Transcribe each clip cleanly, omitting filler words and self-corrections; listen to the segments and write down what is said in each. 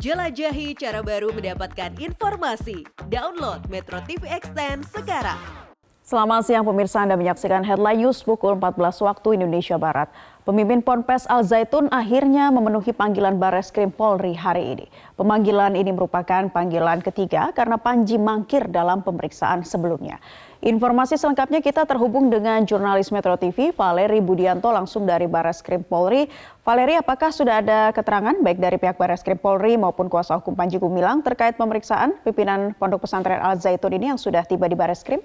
Jelajahi cara baru mendapatkan informasi. Download Metro TV Extend sekarang. Selamat siang pemirsa, Anda menyaksikan Headline News pukul 14 waktu Indonesia Barat. Pemimpin Ponpes Al Zaitun akhirnya memenuhi panggilan Bareskrim Polri hari ini. Pemanggilan ini merupakan panggilan ketiga karena Panji mangkir dalam pemeriksaan sebelumnya. Informasi selengkapnya kita terhubung dengan jurnalis Metro TV, Valeri Budianto langsung dari Bareskrim Polri. Valeri, apakah sudah ada keterangan baik dari pihak Bareskrim Polri maupun kuasa hukum Panji Gumilang terkait pemeriksaan pimpinan Pondok Pesantren Al Zaitun ini yang sudah tiba di Bareskrim?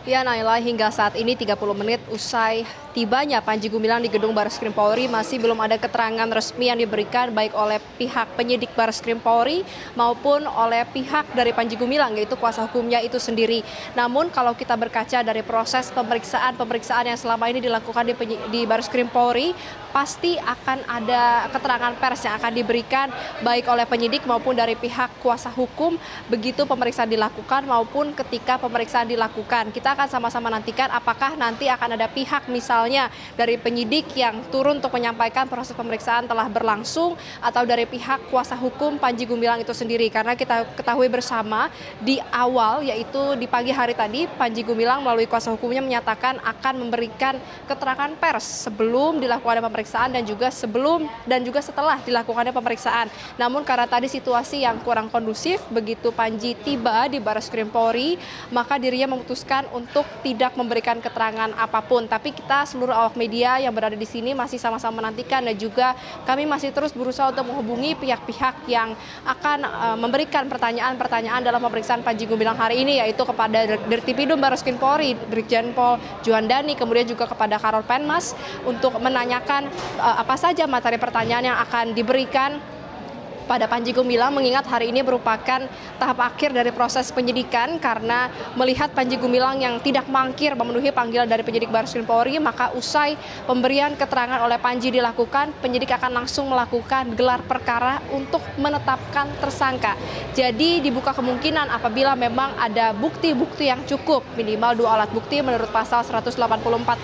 Ya Naila, hingga saat ini 30 menit usai tibanya Panji Gumilang di gedung Bareskrim Polri masih belum ada keterangan resmi yang diberikan baik oleh pihak penyidik Bareskrim Polri maupun oleh pihak dari Panji Gumilang yaitu kuasa hukumnya itu sendiri. Namun kalau kita berkaca dari proses pemeriksaan yang selama ini dilakukan di Bareskrim Polri, pasti akan ada keterangan pers yang akan diberikan baik oleh penyidik maupun dari pihak kuasa hukum begitu pemeriksaan dilakukan maupun ketika pemeriksaan dilakukan. Kita akan sama-sama nantikan apakah nanti akan ada pihak misalnya dari penyidik yang turun untuk menyampaikan proses pemeriksaan telah berlangsung atau dari pihak kuasa hukum Panji Gumilang itu sendiri. Karena kita ketahui bersama di awal yaitu di pagi hari tadi Panji Gumilang melalui kuasa hukumnya menyatakan akan memberikan keterangan pers sebelum dilakukan pemeriksaan dan juga setelah dilakukannya pemeriksaan. Namun karena tadi situasi yang kurang kondusif begitu Panji tiba di Bareskrim Polri, maka dirinya memutuskan untuk tidak memberikan keterangan apapun. Tapi kita seluruh awak media yang berada di sini masih sama-sama menantikan dan juga kami masih terus berusaha untuk menghubungi pihak-pihak yang akan memberikan pertanyaan-pertanyaan dalam pemeriksaan Panji Gumilang hari ini yaitu kepada Dirtipidum Bareskrim Polri, Brigjen Pol Juandani, kemudian juga kepada Karol Penmas untuk menanyakan apa saja materi pertanyaan yang akan diberikan pada Panji Gumilang, mengingat hari ini merupakan tahap akhir dari proses penyidikan karena melihat Panji Gumilang yang tidak mangkir memenuhi panggilan dari penyidik Bareskrim Polri, maka usai pemberian keterangan oleh Panji dilakukan, penyidik akan langsung melakukan gelar perkara untuk menetapkan tersangka. Jadi dibuka kemungkinan apabila memang ada bukti-bukti yang cukup, minimal 2 alat bukti menurut pasal 184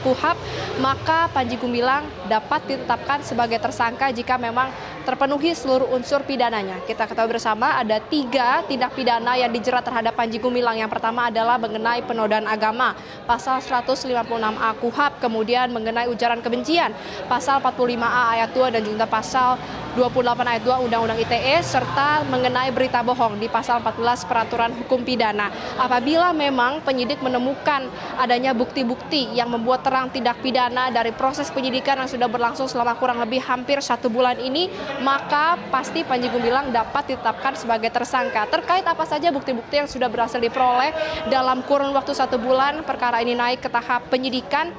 KUHP, maka Panji Gumilang dapat ditetapkan sebagai tersangka jika memang terpenuhi seluruh unsur pidananya. Kita ketahui bersama ada 3 tindak pidana yang dijerat terhadap Panji Gumilang. Yang pertama adalah mengenai penodaan agama, pasal 156A KUHP, kemudian mengenai ujaran kebencian, pasal 45A ayat 2 dan juga pasal 28 ayat 2 Undang-Undang ITE, serta mengenai berita bohong di pasal 14 Peraturan Hukum Pidana. Apabila memang penyidik menemukan adanya bukti-bukti yang membuat terang tindak pidana dari proses penyidikan yang sudah berlangsung selama kurang lebih hampir 1 bulan ini, maka pasti Panji Gumilang dapat ditetapkan sebagai tersangka. Terkait apa saja bukti-bukti yang sudah berhasil diperoleh dalam kurun waktu 1 bulan, perkara ini naik ke tahap penyidikan.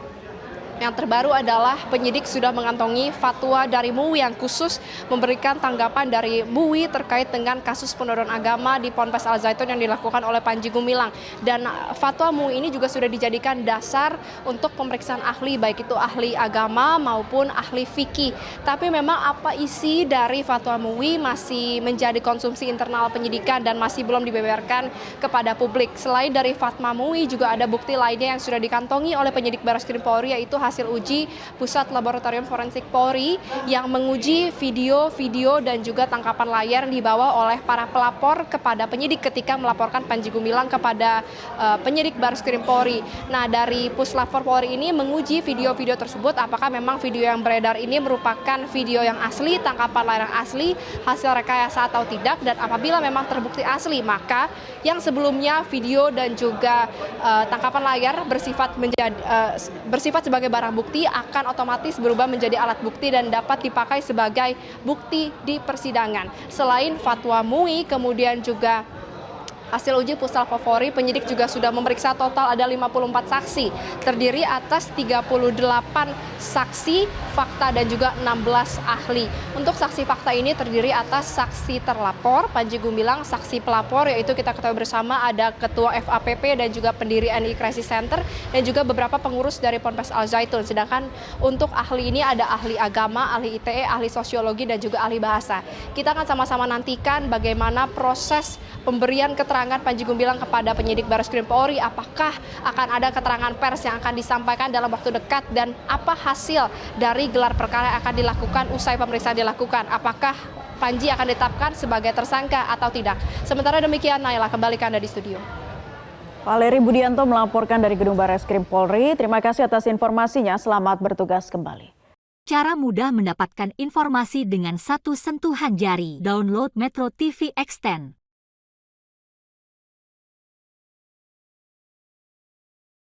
Yang terbaru adalah penyidik sudah mengantongi fatwa dari MUI yang khusus memberikan tanggapan dari MUI terkait dengan kasus penodaan agama di Ponpes Al Zaitun yang dilakukan oleh Panji Gumilang. Dan fatwa MUI ini juga sudah dijadikan dasar untuk pemeriksaan ahli, baik itu ahli agama maupun ahli fikih. Tapi memang apa isi dari fatwa MUI masih menjadi konsumsi internal penyidikan dan masih belum dibeberkan kepada publik. Selain dari fatwa MUI juga ada bukti lainnya yang sudah dikantongi oleh penyidik Bareskrim Polri yaitu hasil uji Pusat Laboratorium Forensik Polri yang menguji video-video dan juga tangkapan layar yang dibawa oleh para pelapor kepada penyidik ketika melaporkan Panji Gumilang kepada penyidik Bareskrim Polri. Nah, dari Puslapor Polri ini menguji video-video tersebut apakah memang video yang beredar ini merupakan video yang asli, tangkapan layar yang asli, hasil rekayasa atau tidak, dan apabila memang terbukti asli, maka yang sebelumnya video dan juga tangkapan layar bersifat sebagai barang bukti akan otomatis berubah menjadi alat bukti dan dapat dipakai sebagai bukti di persidangan. Selain fatwa MUI, kemudian juga hasil uji Puslap Polri, penyidik juga sudah memeriksa total ada 54 saksi, terdiri atas 38 saksi fakta dan juga 16 ahli. Untuk saksi fakta ini terdiri atas saksi terlapor Panji Gumilang, saksi pelapor yaitu kita ketahui bersama ada Ketua FAPP dan juga pendiri NI Crisis Center dan juga beberapa pengurus dari Ponpes Al Zaitun. Sedangkan untuk ahli ini ada ahli agama, ahli ITE, ahli sosiologi dan juga ahli bahasa. Kita akan sama-sama nantikan bagaimana proses pemberian keterangan keterangan Panji Gumilang kepada penyidik Barreskrim Polri, apakah akan ada keterangan pers yang akan disampaikan dalam waktu dekat dan apa hasil dari gelar perkara yang akan dilakukan usai pemeriksaan dilakukan. Apakah Panji akan ditetapkan sebagai tersangka atau tidak. Sementara demikian, Naila, kembali ke Anda di studio. Valeri Budianto melaporkan dari Gedung Barreskrim Polri. Terima kasih atas informasinya. Selamat bertugas kembali. Cara mudah mendapatkan informasi dengan satu sentuhan jari. Download Metro TV Extend.